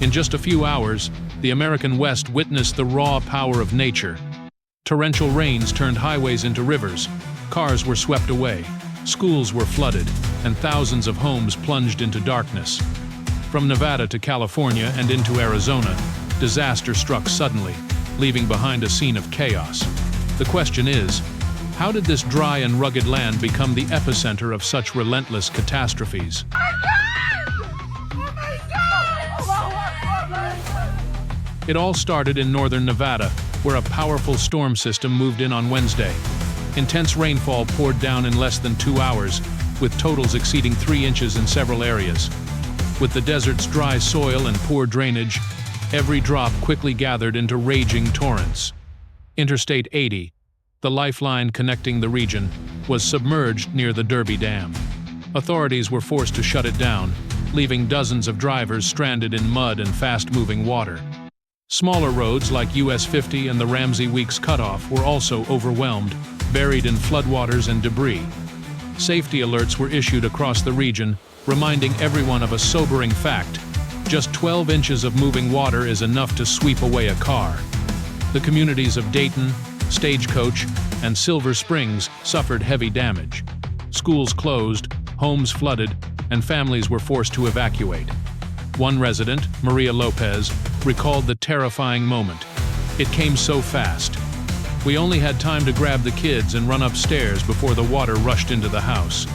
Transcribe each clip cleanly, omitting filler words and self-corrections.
In just a few hours, the American West witnessed the raw power of nature. Torrential rains turned highways into rivers, cars were swept away, schools were flooded, and thousands of homes plunged into darkness. From Nevada to California and into Arizona, disaster struck suddenly, leaving behind a scene of chaos. The question is, how did this dry and rugged land become the epicenter of such relentless catastrophes? It all started in northern Nevada, where a powerful storm system moved in on Wednesday. Intense rainfall poured down in less than 2 hours, with totals exceeding 3 inches in several areas. With the desert's dry soil and poor drainage, every drop quickly gathered into raging torrents. Interstate 80, the lifeline connecting the region, was submerged near the Derby Dam. Authorities were forced to shut it down, leaving dozens of drivers stranded in mud and fast-moving water. Smaller roads like US 50 and the Ramsey Weeks Cutoff were also overwhelmed, buried in floodwaters and debris. Safety alerts were issued across the region, reminding everyone of a sobering fact: just 12 inches of moving water is enough to sweep away a car. The communities of Dayton, Stagecoach, and Silver Springs suffered heavy damage. Schools closed, homes flooded, and families were forced to evacuate. One resident, Maria Lopez, recalled the terrifying moment. "It came so fast. We only had time to grab the kids and run upstairs before the water rushed into the house."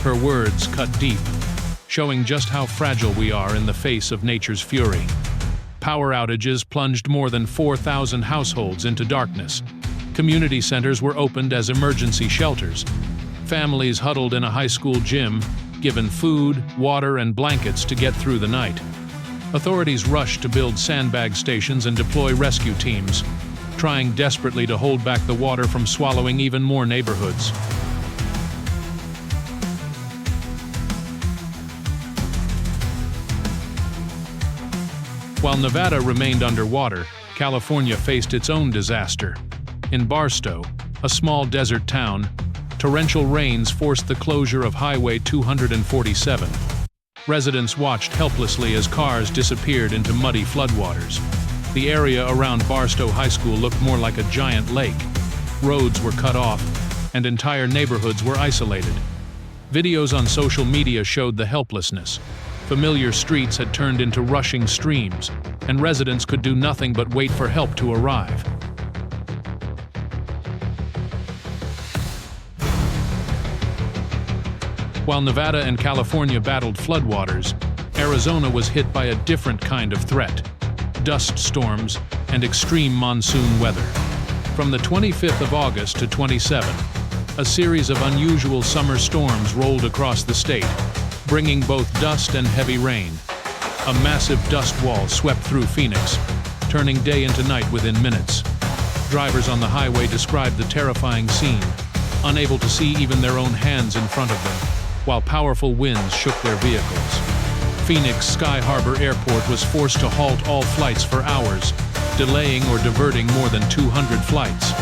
Her words cut deep, showing just how fragile we are in the face of nature's fury. Power outages plunged more than 4,000 households into darkness. Community centers were opened as emergency shelters. Families huddled in a high school gym, given food, water, and blankets to get through the night. Authorities rushed to build sandbag stations and deploy rescue teams, trying desperately to hold back the water from swallowing even more neighborhoods. While Nevada remained underwater, California faced its own disaster. In Barstow, a small desert town, torrential rains forced the closure of Highway 247. Residents watched helplessly as cars disappeared into muddy floodwaters. The area around Barstow High School looked more like a giant lake. Roads were cut off, and entire neighborhoods were isolated. Videos on social media showed the helplessness. Familiar streets had turned into rushing streams, and residents could do nothing but wait for help to arrive. While Nevada and California battled floodwaters, Arizona was hit by a different kind of threat: dust storms and extreme monsoon weather. From the 25th of August to 27, a series of unusual summer storms rolled across the state, bringing both dust and heavy rain. A massive dust wall swept through Phoenix, turning day into night within minutes. Drivers on the highway described the terrifying scene, unable to see even their own hands in front of them, while powerful winds shook their vehicles. Phoenix Sky Harbor Airport was forced to halt all flights for hours, delaying or diverting more than 200 flights.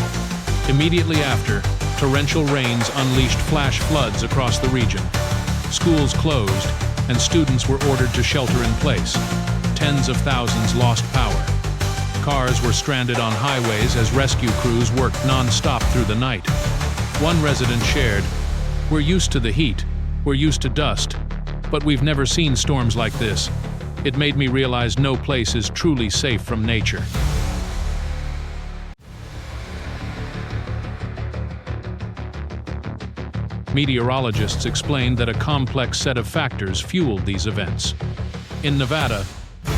Immediately after, torrential rains unleashed flash floods across the region. Schools closed, and students were ordered to shelter in place. Tens of thousands lost power. Cars were stranded on highways as rescue crews worked non-stop through the night. One resident shared, "We're used to the heat, we're used to dust, but we've never seen storms like this. It made me realize no place is truly safe from nature." Meteorologists explained that a complex set of factors fueled these events. In Nevada,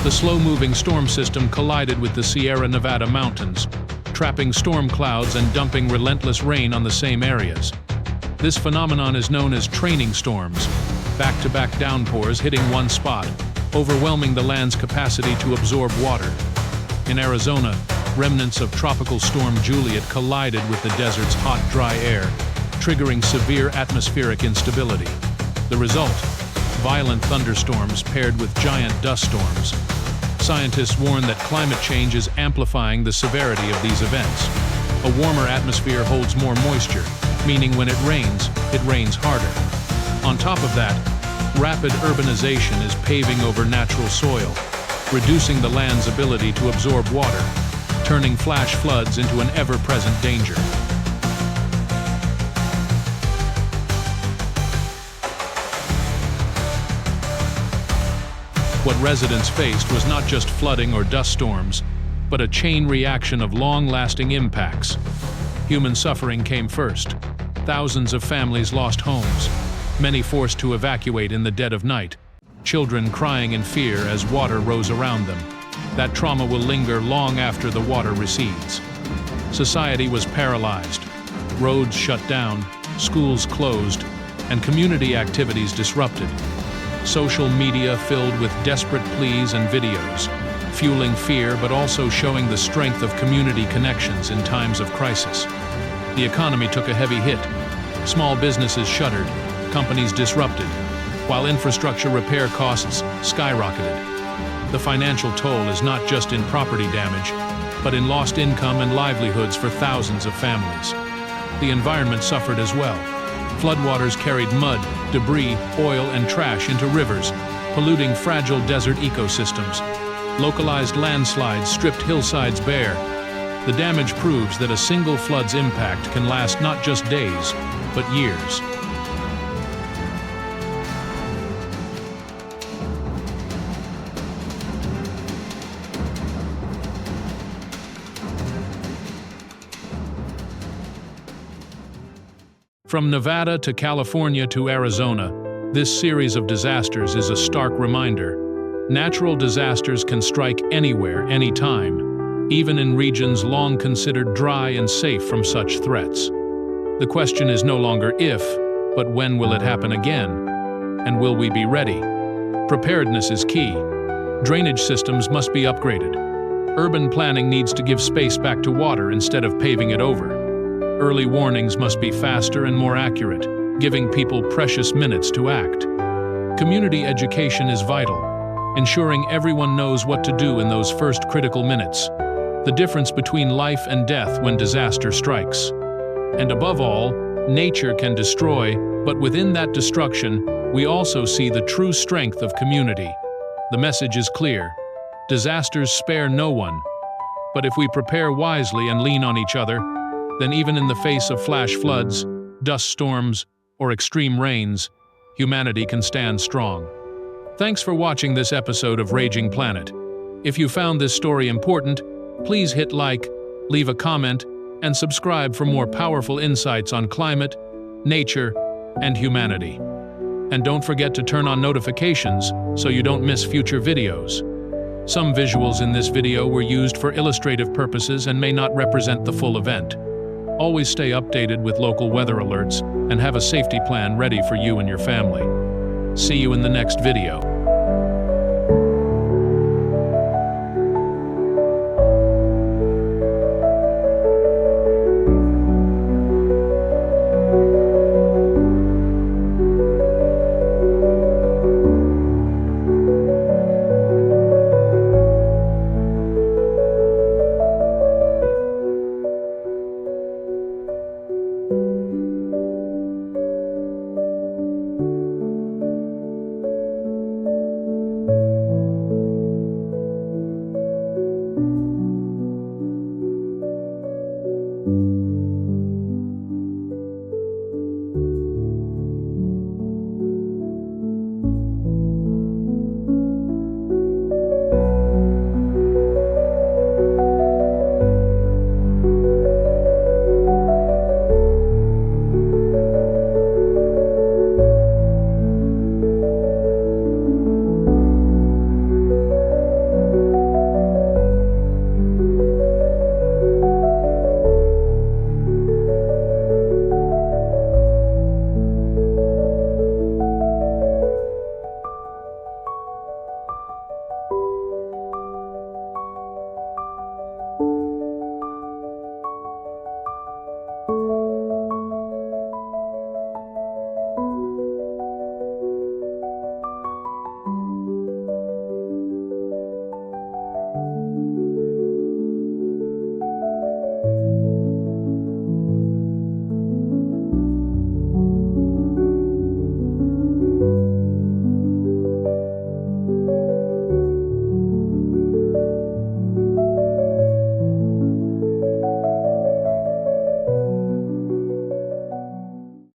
the slow-moving storm system collided with the Sierra Nevada mountains, trapping storm clouds and dumping relentless rain on the same areas. This phenomenon is known as training storms, back-to-back downpours hitting one spot, overwhelming the land's capacity to absorb water. In Arizona, remnants of Tropical Storm Juliet collided with the desert's hot, dry air, triggering severe atmospheric instability. The result: violent thunderstorms paired with giant dust storms. Scientists warn that climate change is amplifying the severity of these events. A warmer atmosphere holds more moisture, meaning when it rains harder. On top of that, rapid urbanization is paving over natural soil, reducing the land's ability to absorb water, turning flash floods into an ever-present danger. What residents faced was not just flooding or dust storms, but a chain reaction of long-lasting impacts. Human suffering came first. Thousands of families lost homes, many forced to evacuate in the dead of night, children crying in fear as water rose around them. That trauma will linger long after the water recedes. Society was paralyzed. Roads shut down, schools closed, and community activities disrupted. Social media filled with desperate pleas and videos, fueling fear but also showing the strength of community connections in times of crisis. The economy took a heavy hit. Small businesses shuttered, companies disrupted, while infrastructure repair costs skyrocketed. The financial toll is not just in property damage, but in lost income and livelihoods for thousands of families. The environment suffered as well. Floodwaters carried mud, debris, oil, and trash into rivers, polluting fragile desert ecosystems. Localized landslides stripped hillsides bare. The damage proves that a single flood's impact can last not just days, but years. From Nevada to California to Arizona, this series of disasters is a stark reminder. Natural disasters can strike anywhere, anytime, even in regions long considered dry and safe from such threats. The question is no longer if, but when will it happen again? And will we be ready? Preparedness is key. Drainage systems must be upgraded. Urban planning needs to give space back to water instead of paving it over. Early warnings must be faster and more accurate, giving people precious minutes to act. Community education is vital, ensuring everyone knows what to do in those first critical minutes. The difference between life and death when disaster strikes. And above all, nature can destroy, but within that destruction, we also see the true strength of community. The message is clear. Disasters spare no one. But if we prepare wisely and lean on each other, then even in the face of flash floods, dust storms, or extreme rains, humanity can stand strong. Thanks for watching this episode of Raging Planet. If you found this story important, please hit like, leave a comment, and subscribe for more powerful insights on climate, nature, and humanity. And don't forget to turn on notifications so you don't miss future videos. Some visuals in this video were used for illustrative purposes and may not represent the full event. Always stay updated with local weather alerts and have a safety plan ready for you and your family. See you in the next video.